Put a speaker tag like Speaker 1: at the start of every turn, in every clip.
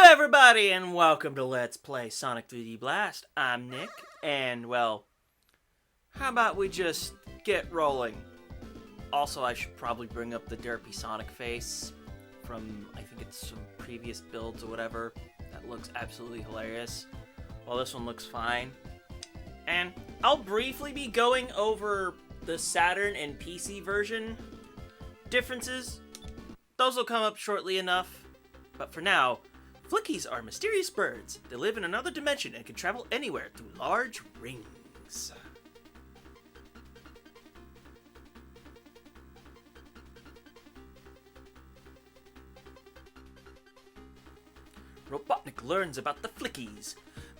Speaker 1: Everybody, and welcome to Let's Play Sonic 3D Blast. I'm Nick, and well, how about we just get rolling? Also, I should probably bring up the derpy Sonic face from, I think it's some previous builds or whatever. That looks absolutely hilarious. Well, this one looks fine. And I'll briefly be going over the Saturn and PC version differences. Those will come up shortly enough, but for now, Flickies are mysterious birds. They live in another dimension and can travel anywhere through large rings. Robotnik learns about the Flickies.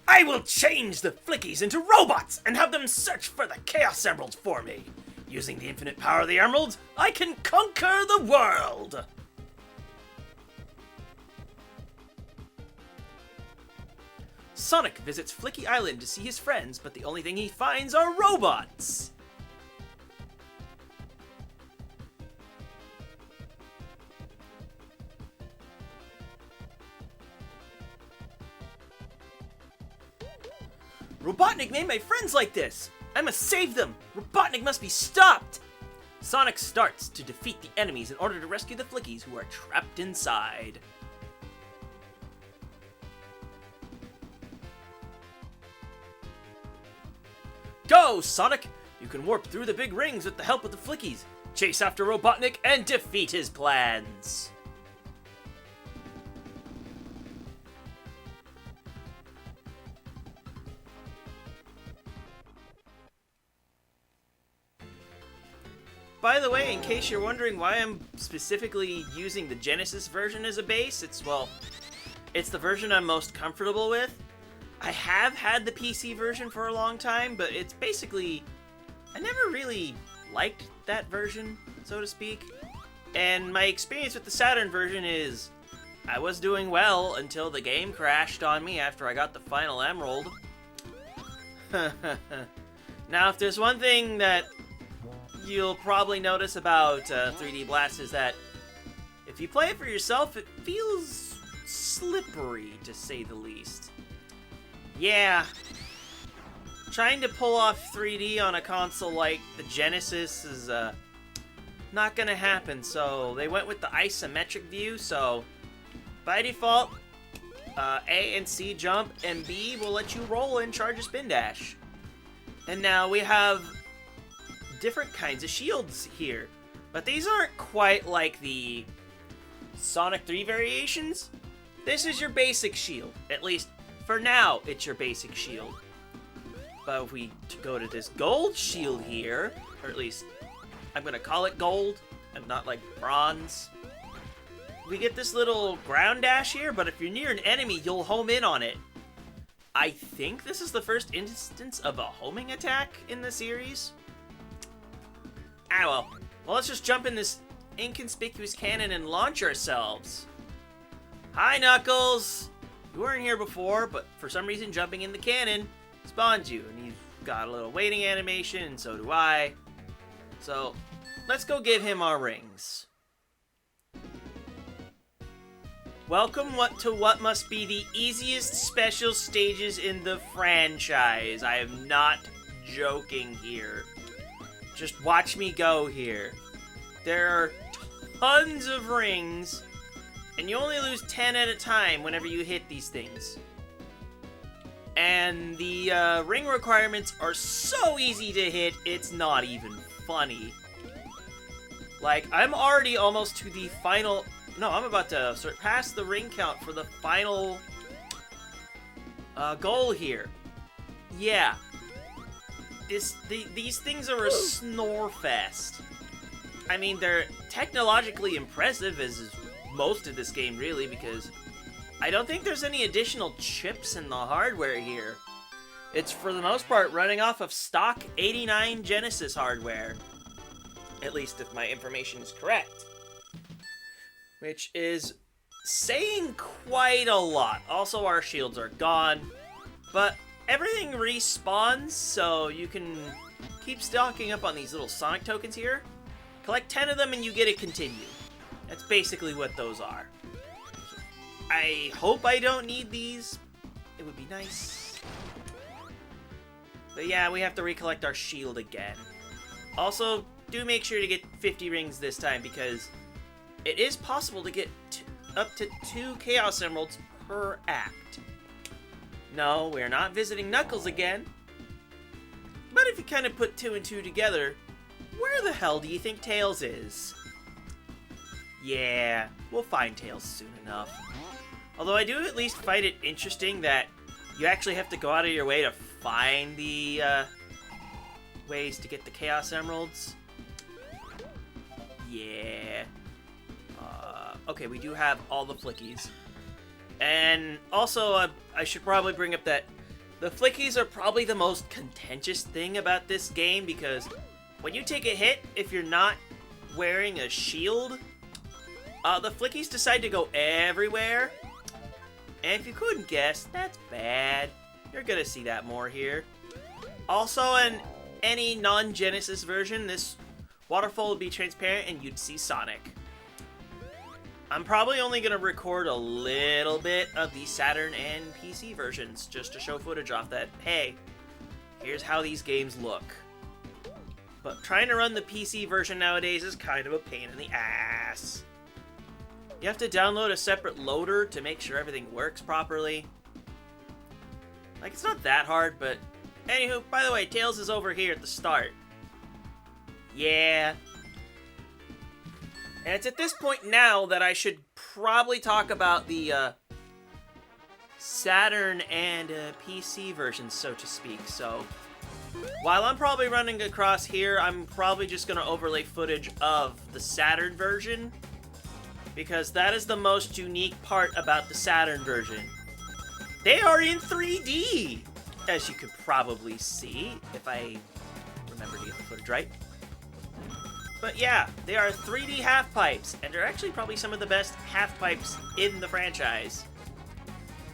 Speaker 1: I will change the Flickies into robots and have them search for the Chaos Emeralds for me. Using the infinite power of the Emeralds, I can conquer the world! Sonic visits Flicky Island to see his friends, but the only thing he finds are robots! Robotnik made my friends like this! I must save them! Robotnik must be stopped! Sonic starts to defeat the enemies in order to rescue the Flickies who are trapped inside. Go, Sonic! You can warp through the big rings with the help of the Flickies. Chase after Robotnik and defeat his plans. By the way, in case you're wondering why I'm specifically using the Genesis version as a base, it's the version I'm most comfortable with. I have had the PC version for a long time, but it's basically, I never really liked that version, so to speak. And my experience with the Saturn version is, I was doing well until the game crashed on me after I got the final Emerald. Now, if there's one thing that you'll probably notice about 3D Blast is that if you play it for yourself, it feels slippery, to say the least. Yeah, trying to pull off 3D on a console like the Genesis is not gonna happen, so they went with the isometric view, so by default, A and C jump, and B will let you roll and charge a spin dash. And now we have different kinds of shields here, but these aren't quite like the Sonic 3 variations. This is your basic shield, at least for now, it's your basic shield. But if we go to this gold shield here, or at least I'm gonna call it gold and not like bronze, we get this little ground dash here, but if you're near an enemy, you'll home in on it. I think this is the first instance of a homing attack in the series. Ah well. Well, let's just jump in this inconspicuous cannon and launch ourselves. Hi, Knuckles! You weren't here before, but for some reason jumping in the cannon spawned you, and you've got a little waiting animation, and so do I. So, let's go give him our rings. Welcome to what must be the easiest special stages in the franchise. I am not joking here. Just watch me go here. There are tons of rings, and you only lose 10 at a time whenever you hit these things. And the ring requirements are so easy to hit, it's not even funny. Like, I'm already almost to the final... No, I'm about to surpass the ring count for the final goal here. Yeah. These things are a snore fest. I mean, they're technologically impressive, as is most of this game, really, because I don't think there's any additional chips in the hardware here. It's, for the most part, running off of stock 89 Genesis hardware. At least if my information is correct. Which is saying quite a lot. Also, our shields are gone. But everything respawns, so you can keep stocking up on these little Sonic tokens here. Collect 10 of them and you get a continue. That's basically what those are. I hope I don't need these. It would be nice. But yeah, we have to recollect our shield again. Also, do make sure to get 50 rings this time, because it is possible to get up to 2 Chaos Emeralds per act. No, we're not visiting Knuckles again. But if you kind of put 2 and 2 together, where the hell do you think Tails is? Yeah, we'll find Tails soon enough. Although I do at least find it interesting that you actually have to go out of your way to find the ways to get the Chaos Emeralds. Yeah. Okay, we do have all the flickies. And also, I should probably bring up that the flickies are probably the most contentious thing about this game, because when you take a hit, if you're not wearing a shield, the flickies decide to go everywhere. And if you couldn't guess, that's bad. You're gonna see that more here. Also, in any non-Genesis version, this waterfall would be transparent and you'd see Sonic. I'm probably only gonna record a little bit of the Saturn and PC versions just to show footage off that, hey, here's how these games look. But trying to run the PC version nowadays is kind of a pain in the ass. You have to download a separate loader to make sure everything works properly. Like, it's not that hard, but anywho, by the way, Tails is over here at the start. Yeah. And it's at this point now that I should probably talk about the Saturn and PC versions, so to speak. So, while I'm probably running across here, I'm probably just going to overlay footage of the Saturn version, because that is the most unique part about the Saturn version. They are in 3D, as you could probably see, if I remember to get the footage right. But yeah, they are 3D half-pipes, and they're actually probably some of the best half-pipes in the franchise.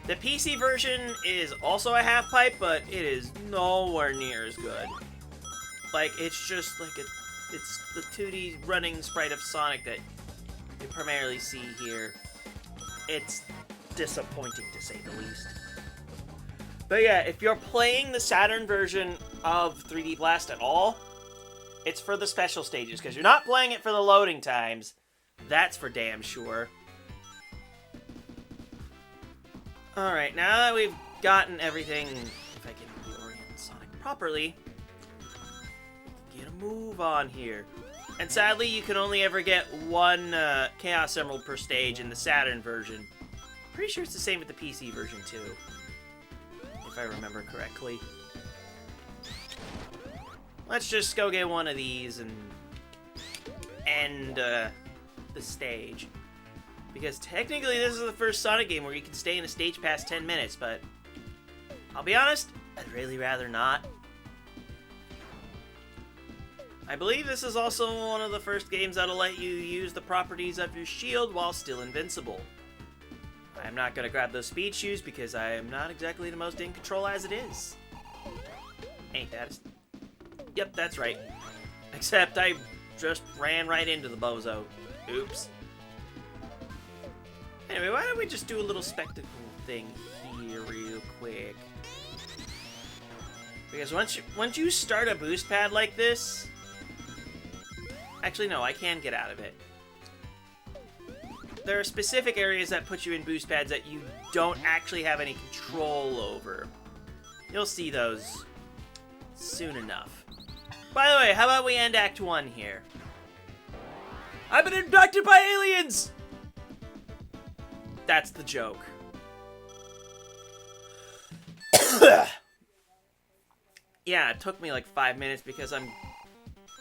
Speaker 1: The PC version is also a half-pipe, but it is nowhere near as good. Like, it's just like it's the 2D running sprite of Sonic that you primarily see here. It's disappointing, to say the least. But yeah, if you're playing the Saturn version of 3D Blast at all, it's for the special stages, because you're not playing it for the loading times. That's for damn sure. Alright, now that we've gotten everything, if I can orient Sonic properly, get a move on here. And sadly, you can only ever get 1 Chaos Emerald per stage in the Saturn version. Pretty sure it's the same with the PC version too, if I remember correctly. Let's just go get one of these and end the stage. Because technically this is the first Sonic game where you can stay in a stage past 10 minutes, but I'll be honest, I'd really rather not. I believe this is also one of the first games that'll let you use the properties of your shield while still invincible. I'm not going to grab those speed shoes because I am not exactly the most in control as it is. Ain't that? Yep, that's right. Except I just ran right into the bozo. Oops. Anyway, why don't we just do a little spectacle thing here real quick? Because once you start a boost pad like this... Actually, no, I can get out of it. There are specific areas that put you in boost pads that you don't actually have any control over. You'll see those soon enough. By the way, how about we end Act 1 here? I've been abducted by aliens! That's the joke. Yeah, it took me like 5 minutes because I'm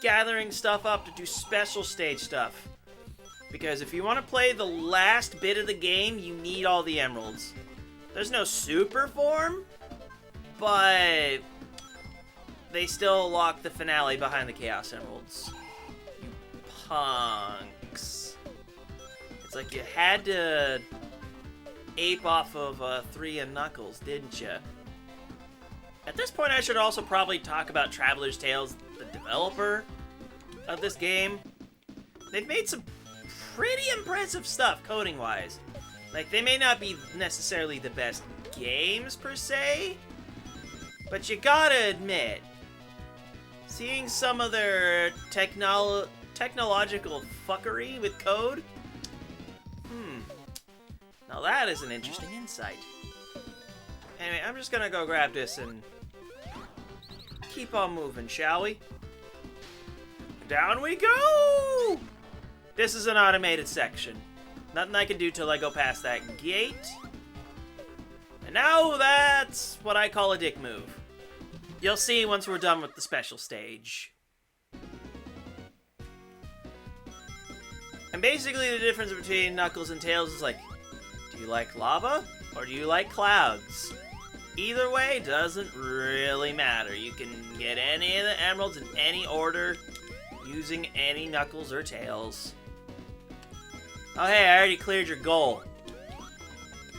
Speaker 1: gathering stuff up to do special stage stuff. Because if you want to play the last bit of the game, you need all the emeralds. There's no super form, but they still lock the finale behind the Chaos Emeralds. You punks. It's like you had to ape off of 3 and Knuckles, didn't you? At this point, I should also probably talk about Traveler's Tales, the developer of this game. They've made some pretty impressive stuff coding-wise. Like, they may not be necessarily the best games, per se, but you gotta admit, seeing some of their technological fuckery with code, now that is an interesting insight. Anyway, I'm just gonna go grab this and keep on moving, shall we? Down we go! This is an automated section. Nothing I can do till I go past that gate. And now that's what I call a dick move. You'll see once we're done with the special stage. And basically the difference between Knuckles and Tails is like, do you like lava or do you like clouds? Either way, doesn't really matter. You can get any of the emeralds in any order using any Knuckles or Tails. Oh hey, I already cleared your goal.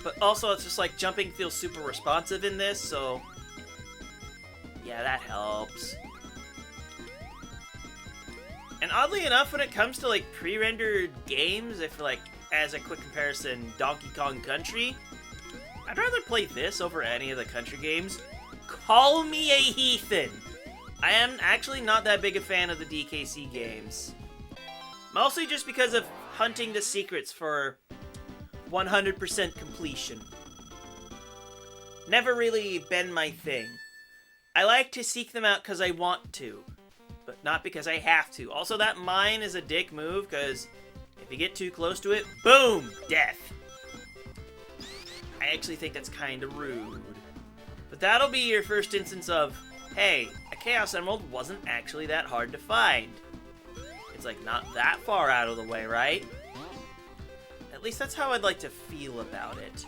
Speaker 1: But also, it's just like jumping feels super responsive in this, so yeah, that helps. And oddly enough, when it comes to like pre-rendered games, I feel like, as a quick comparison, Donkey Kong Country, I'd rather play this over any of the country games. Call me a heathen! I am actually not that big a fan of the DKC games. Mostly just because of hunting the secrets for 100% completion. Never really been my thing. I like to seek them out because I want to, but not because I have to. Also, that mine is a dick move, because if you get too close to it, boom! Death. I actually think that's kind of rude. But that'll be your first instance of, hey, a Chaos Emerald wasn't actually that hard to find. It's like not that far out of the way, right? At least that's how I'd like to feel about it.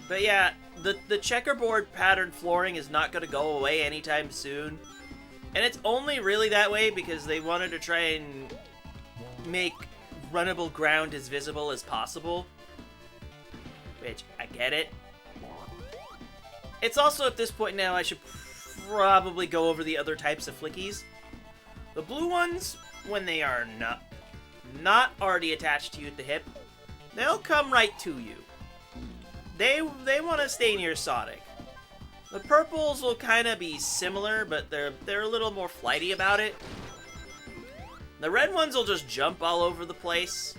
Speaker 1: But yeah, the checkerboard pattern flooring is not going to go away anytime soon. And it's only really that way because they wanted to try and make runnable ground as visible as possible. Which, I get it. It's also at this point now I should probably go over the other types of flickies. The blue ones, when they are not already attached to you at the hip, they'll come right to you. They want to stay near Sonic. The purples will kind of be similar, but they're a little more flighty about it. The red ones will just jump all over the place.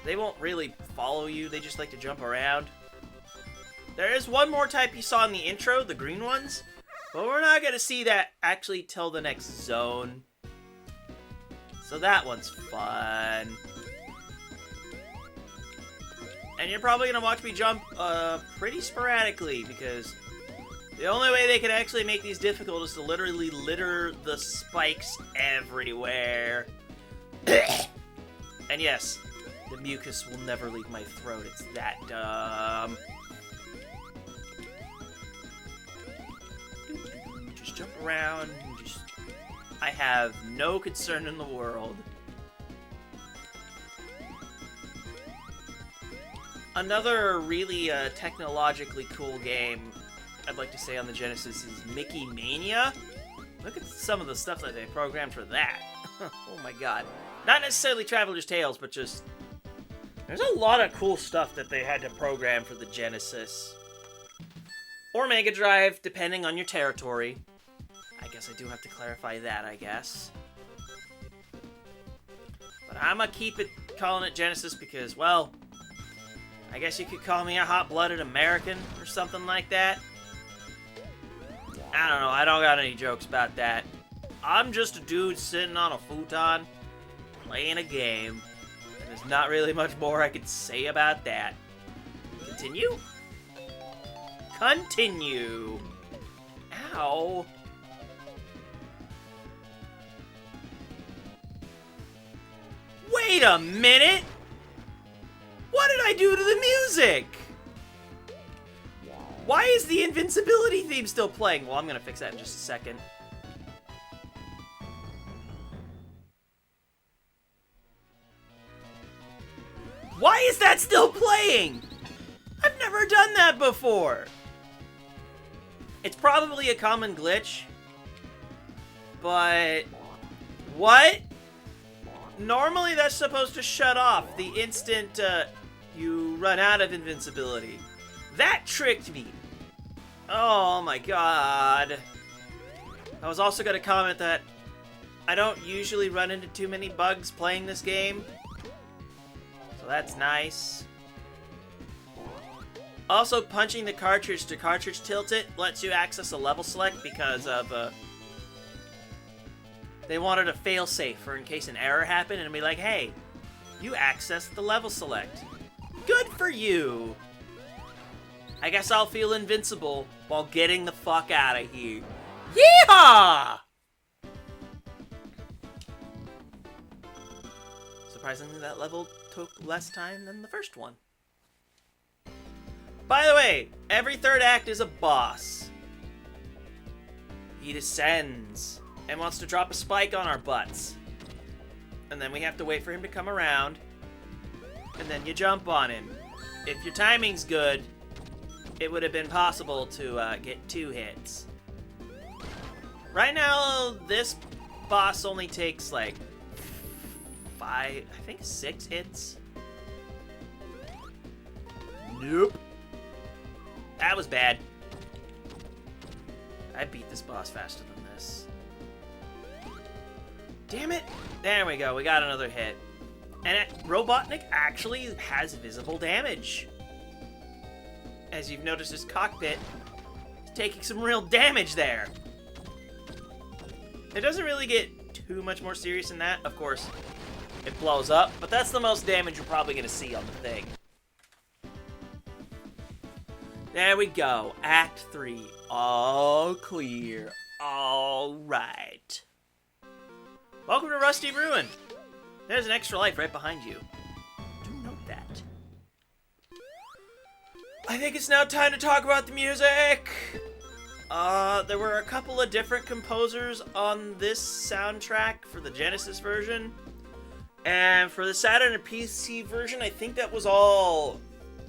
Speaker 1: They won't really follow you, they just like to jump around. There is one more type you saw in the intro, the green ones, but we're not going to see that actually till the next zone. So that one's fun. And you're probably going to watch me jump pretty sporadically, because the only way they can actually make these difficult is to literally litter the spikes everywhere. And yes, the mucus will never leave my throat, it's that dumb. Just jump around, and just... I have no concern in the world. Another really technologically cool game I'd like to say on the Genesis is Mickey Mania. Look at some of the stuff that they programmed for that. Oh my god. Not necessarily Traveler's Tales, but just... there's a lot of cool stuff that they had to program for the Genesis. Or Mega Drive, depending on your territory. I guess I do have to clarify that, I guess. But I'm gonna keep it calling it Genesis because, well... I guess you could call me a hot-blooded American or something like that. I don't know, I don't got any jokes about that. I'm just a dude sitting on a futon, playing a game, and there's not really much more I could say about that. Continue? Continue! Ow! Wait a minute! What did I do to the music? Why is the invincibility theme still playing? Well, I'm gonna fix that in just a second. Why is that still playing? I've never done that before. It's probably a common glitch. But... what? Normally that's supposed to shut off the instant you run out of invincibility. That tricked me. Oh my god. I was also going to comment that I don't usually run into too many bugs playing this game. So that's nice. Also, punching the cartridge to cartridge tilt it lets you access a level select because of, they wanted a failsafe for in case an error happened and be like, hey, you accessed the level select. Good for you! I guess I'll feel invincible while getting the fuck out of here. Yeehaw! Surprisingly, that level took less time than the first one. By the way, every third act is a boss. He descends and wants to drop a spike on our butts. And then we have to wait for him to come around. And then you jump on him. If your timing's good, it would have been possible to get 2 hits. Right now, this boss only takes like 5, I think 6 hits. Nope. That was bad. I beat this boss faster than this. Damn it! There we go, we got another hit. And Robotnik actually has visible damage. As you've noticed, his cockpit is taking some real damage there. It doesn't really get too much more serious than that. Of course, it blows up, but that's the most damage you're probably going to see on the thing. There we go. Act 3. All clear. All right. Welcome to Rusty Ruin. There's an extra life right behind you. Do note that. I think it's now time to talk about the music. There were a couple of different composers on this soundtrack for the Genesis version. And for the Saturn and PC version, I think that was all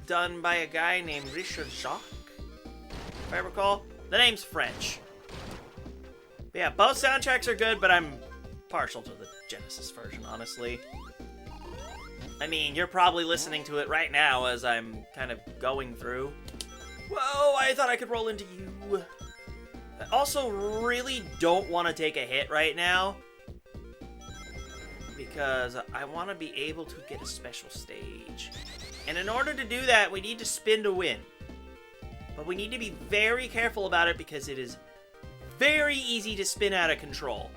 Speaker 1: done by a guy named Richard Jacques, if I recall. The name's French. But yeah, both soundtracks are good, but I'm partial to the Genesis version, honestly. I mean, you're probably listening to it right now as I'm kind of going through. Whoa, I thought I could roll into you. I also really don't want to take a hit right now, because I want to be able to get a special stage. And in order to do that, we need to spin to win. But we need to be very careful about it because it is very easy to spin out of control.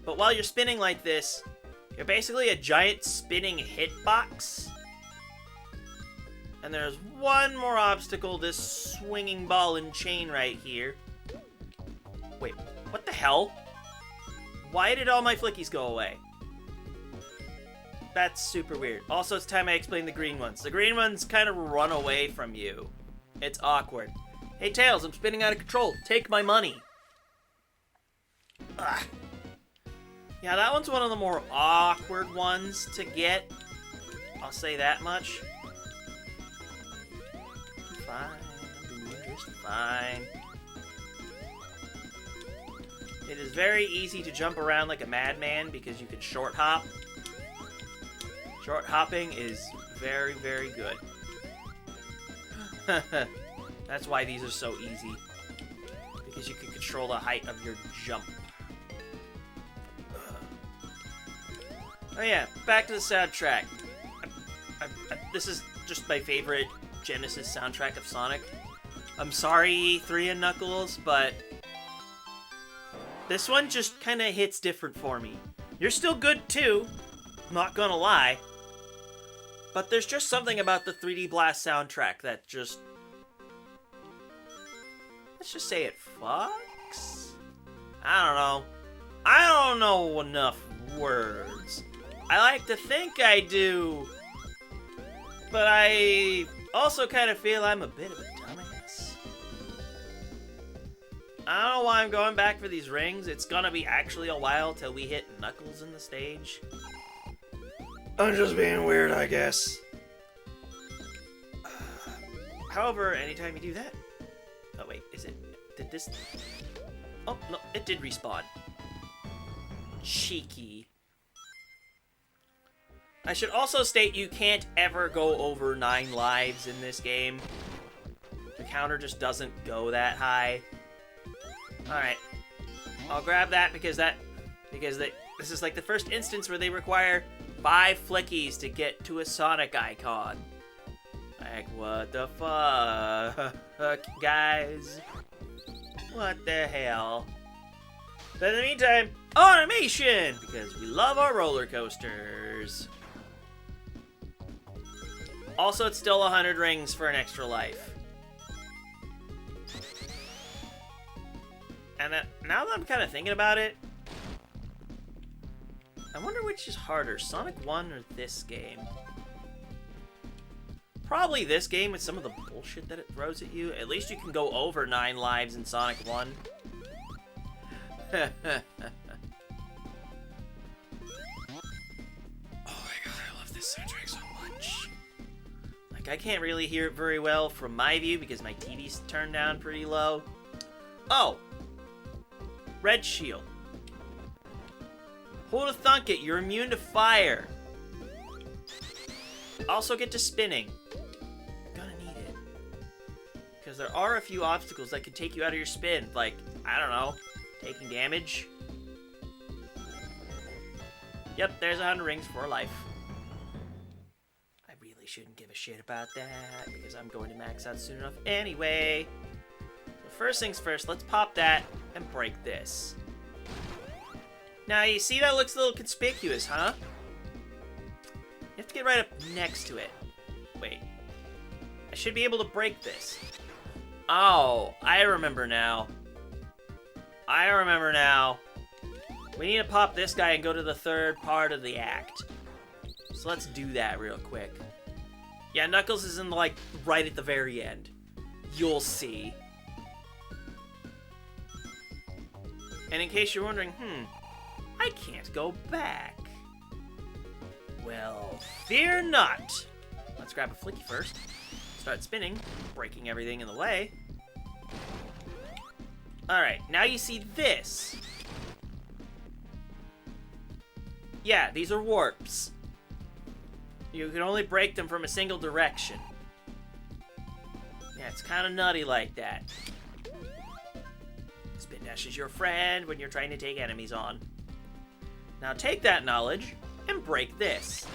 Speaker 1: But while you're spinning like this, you're basically a giant spinning hitbox. And there's one more obstacle, this swinging ball and chain right here. Wait, what the hell? Why did all my flickies go away? That's super weird. Also, it's time I explain the green ones. The green ones kind of run away from you. It's awkward. Hey, Tails, I'm spinning out of control. Take my money. Ugh. Yeah, that one's one of the more awkward ones to get. I'll say that much. Fine. I'm doing just fine. It is very easy to jump around like a madman because you can short hop. Short hopping is very, very good. That's why these are so easy. Because you can control the height of your jump. Oh yeah, back to the soundtrack. This is just my favorite Genesis soundtrack of Sonic. I'm sorry, 3 and Knuckles, but this one just kind of hits different for me. You're still good too, not gonna lie. But there's just something about the 3D Blast soundtrack that just... let's just say it fucks? I don't know. I don't know enough words. I like to think I do. But I also kind of feel I'm a bit of a dumbass. I don't know why I'm going back for these rings. It's gonna be actually a while till we hit Knuckles in the stage. I'm just being weird, I guess. However, anytime you do that... Oh, wait, is it... Did this... Oh, no, it did respawn. Cheeky. I should also state you can't ever go over 9 lives in this game. The counter just doesn't go that high. Alright. I'll grab that because this is like the first instance where they require 5 flickies to get to a Sonic icon. Like, what the fuck, guys? What the hell? But in the meantime, automation! Because we love our roller coasters. Also, it's still 100 rings for an extra life. And now that I'm kind of thinking about it, I wonder which is harder, Sonic 1 or this game? Probably this game with some of the bullshit that it throws at you. At least you can go over 9 lives in Sonic 1. Oh my god, I love this soundtrack so much. Like, I can't really hear it very well from my view because my TV's turned down pretty low. Oh! Red shield. Hold a thunk it, you're immune to fire. Also get to spinning. Gonna need it. Because there are a few obstacles that could take you out of your spin. Like, I don't know, taking damage. Yep, there's 100 rings for life. I really shouldn't give a shit about that because I'm going to max out soon enough anyway. So first things first, let's pop that and break this. Now, you see that looks a little conspicuous, huh? You have to get right up next to it. Wait. I should be able to break this. Oh, I remember now. I remember now. We need to pop this guy and go to the third part of the act. So let's do that real quick. Yeah, Knuckles is in, like, right at the very end. You'll see. And in case you're wondering, I can't go back. Well, fear not. Let's grab a flicky first. Start spinning, breaking everything in the way. Alright, now you see this. Yeah, these are warps. You can only break them from a single direction. Yeah, it's kind of nutty like that. Spin dash is your friend when you're trying to take enemies on. Now take that knowledge and break this.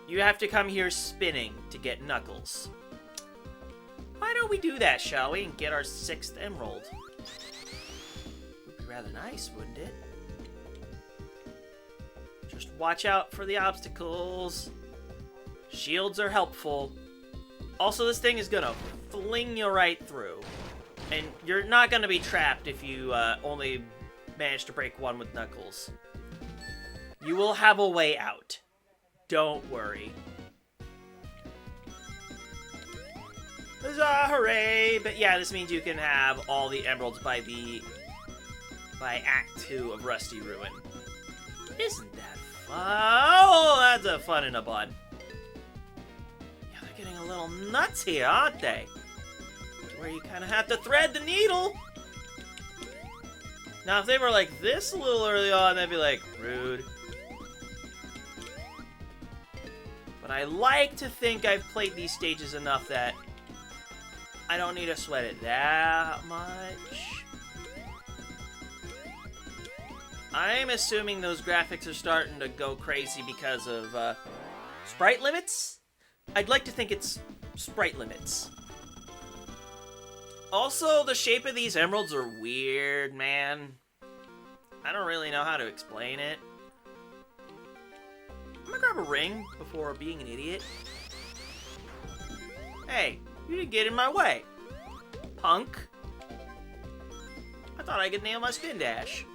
Speaker 1: You have to come here spinning to get Knuckles. Why don't we do that, shall we, and get our 6th emerald? Would be rather nice, wouldn't it? Just watch out for the obstacles. Shields are helpful. Also, this thing is gonna fling you right through. And you're not gonna be trapped if you only manage to break one with Knuckles. You will have a way out. Don't worry. Huzzah, hooray! But yeah, this means you can have all the emeralds by Act 2 of Rusty Ruin. Isn't that fun? Oh, that's a fun in a bun. Yeah, they're getting a little nuts here, aren't they? Where you kind of have to thread the needle. Now, if they were like this a little early on, they'd be like, rude. But I like to think I've played these stages enough that I don't need to sweat it that much. I'm assuming those graphics are starting to go crazy because of sprite limits? I'd like to think it's sprite limits. Also, the shape of these emeralds are weird, man. I don't really know how to explain it. I'm gonna grab a ring before being an idiot. Hey, you didn't get in my way, punk. I thought I could nail my spin dash.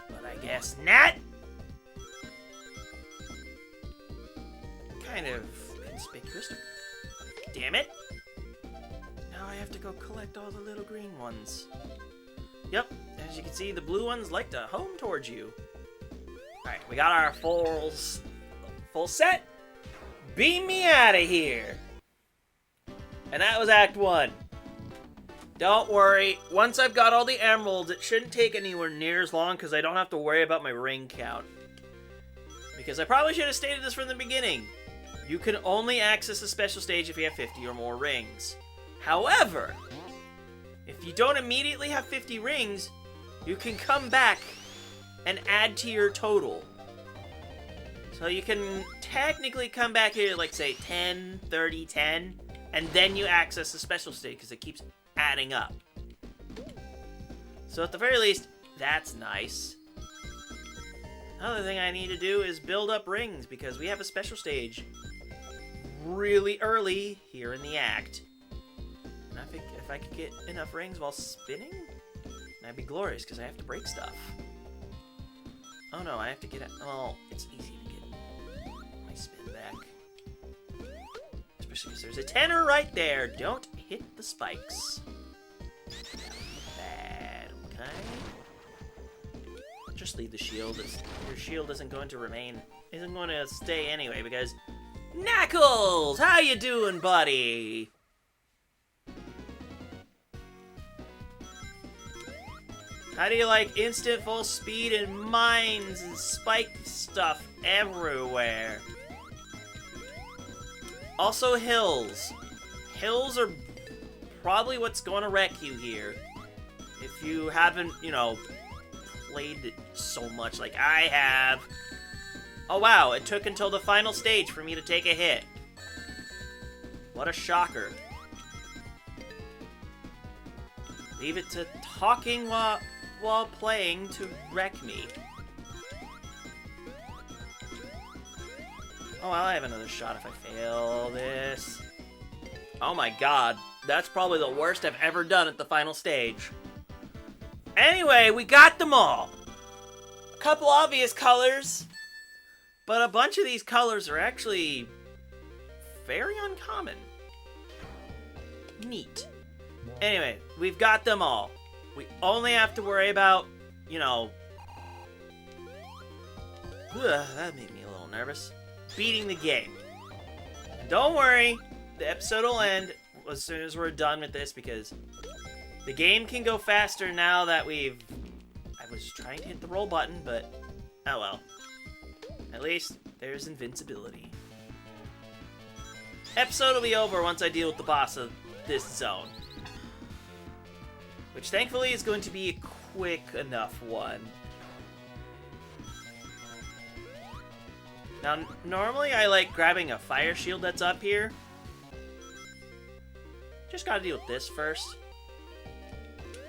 Speaker 1: But I guess not. kind of conspicuous. Damn it! Now I have to go collect all the little green ones. Yep, as you can see, the blue ones like to home towards you. Alright, we got our full set. Beam me out of here! And that was Act 1. Don't worry, once I've got all the emeralds, it shouldn't take anywhere near as long because I don't have to worry about my ring count. Because I probably should have stated this from the beginning. You can only access a special stage if you have 50 or more rings. However, if you don't immediately have 50 rings, you can come back and add to your total. So you can technically come back here, like say 10, 30, 10, and then you access the special stage because it keeps adding up. So at the very least, that's nice. Another thing I need to do is build up rings because we have a special stage really early here in the act. And I think if I could get enough rings while spinning, that'd be glorious because I have to break stuff. Oh no, I have to get it. Well, it's easy to get my spin back. Especially because there's a tenor right there. Don't hit the spikes. Bad, okay? Just leave the shield. Your shield isn't going to stay anyway because Knuckles, how you doing, buddy? How do you like instant full speed and mines and spike stuff everywhere? Also hills. Hills are probably what's going to wreck you here. If you haven't, played it so much like I have. Oh wow, it took until the final stage for me to take a hit. What a shocker. Leave it to talking while playing to wreck me. Oh, well, I have another shot if I fail this. Oh my god, that's probably the worst I've ever done at the final stage. Anyway, we got them all. A couple obvious colors, but a bunch of these colors are actually very uncommon. Neat. Anyway, we've got them all. We only have to worry about, that made me a little nervous, beating the game. Don't worry, the episode will end as soon as we're done with this because the game can go faster now that I was trying to hit the roll button, but oh well. At least there's invincibility. Episode will be over once I deal with the boss of this zone. Which thankfully is going to be a quick enough one. Now, normally I like grabbing a fire shield that's up here. Just gotta deal with this first.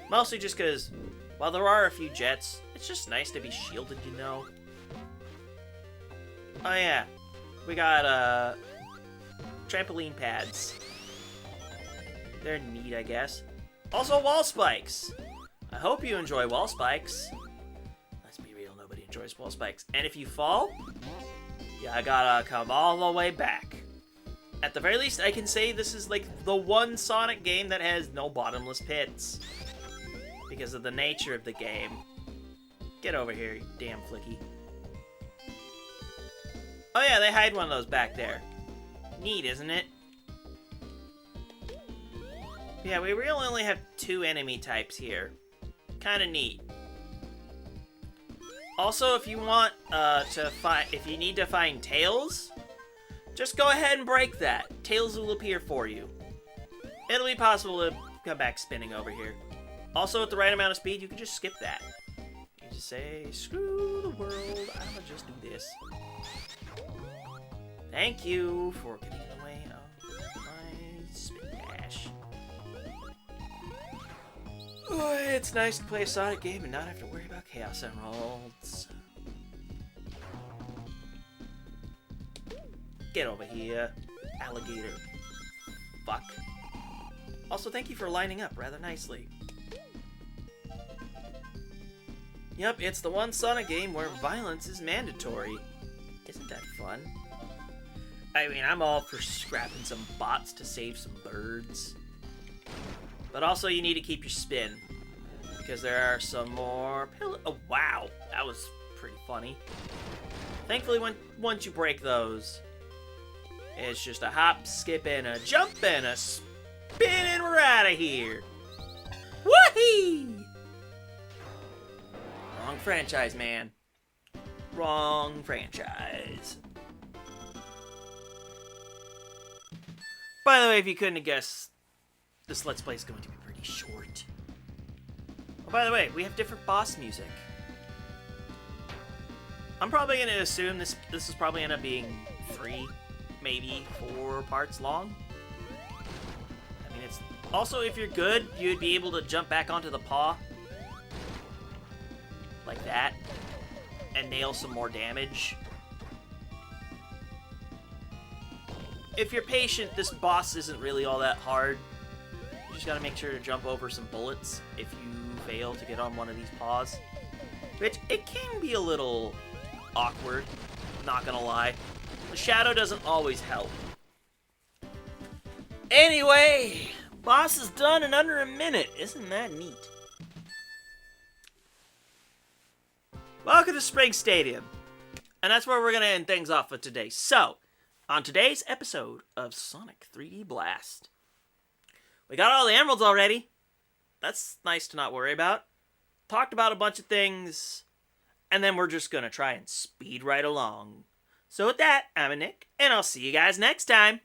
Speaker 1: Mostly just because, while there are a few jets, it's just nice to be shielded, Oh yeah, we got trampoline pads. They're neat, I guess. Also, wall spikes. I hope you enjoy wall spikes. Let's be real, nobody enjoys wall spikes. And if you fall, I gotta come all the way back. At the very least, I can say this is like the one Sonic game that has no bottomless pits. Because of the nature of the game. Get over here, you damn flicky. Oh yeah, they hide one of those back there. Neat, isn't it? Yeah, we really only have 2 enemy types here. Kinda neat. Also, if you want if you need to find Tails, just go ahead and break that. Tails will appear for you. It'll be possible to come back spinning over here. Also, at the right amount of speed, you can just skip that. You just say, screw the world, I'ma just do this. Thank you for getting in the way of my spin dash. Oh, it's nice to play a Sonic game and not have to worry about Chaos Emeralds. Get over here, alligator. Fuck. Also, thank you for lining up rather nicely. Yep, it's the one Sonic game where violence is mandatory. Isn't that fun? I mean, I'm all for scrapping some bots to save some birds. But also, you need to keep your spin. Because there are some more pillars. Oh, wow. That was pretty funny. Thankfully, once you break those, it's just a hop, skip, and a jump, and a spin, and we're out of here. Whee! Wrong franchise, man. Wrong franchise. By the way, if you couldn't have guessed, this Let's Play is going to be pretty short. Oh, by the way, we have different boss music. I'm probably going to assume this is probably going to be 3, maybe 4 parts long. I mean, it's... Also, if you're good, you'd be able to jump back onto the paw. Like that. And nail some more damage. If you're patient, this boss isn't really all that hard. You just gotta make sure to jump over some bullets if you fail to get on one of these paws. Which, it can be a little awkward, not gonna lie. The shadow doesn't always help. Anyway, boss is done in under a minute. Isn't that neat? Welcome to Spring Stadium. And that's where we're gonna end things off with today. So, on today's episode of Sonic 3D Blast, we got all the emeralds already. That's nice to not worry about. Talked about a bunch of things, and then we're just gonna try and speed right along. So with that, I'm Nick, and I'll see you guys next time.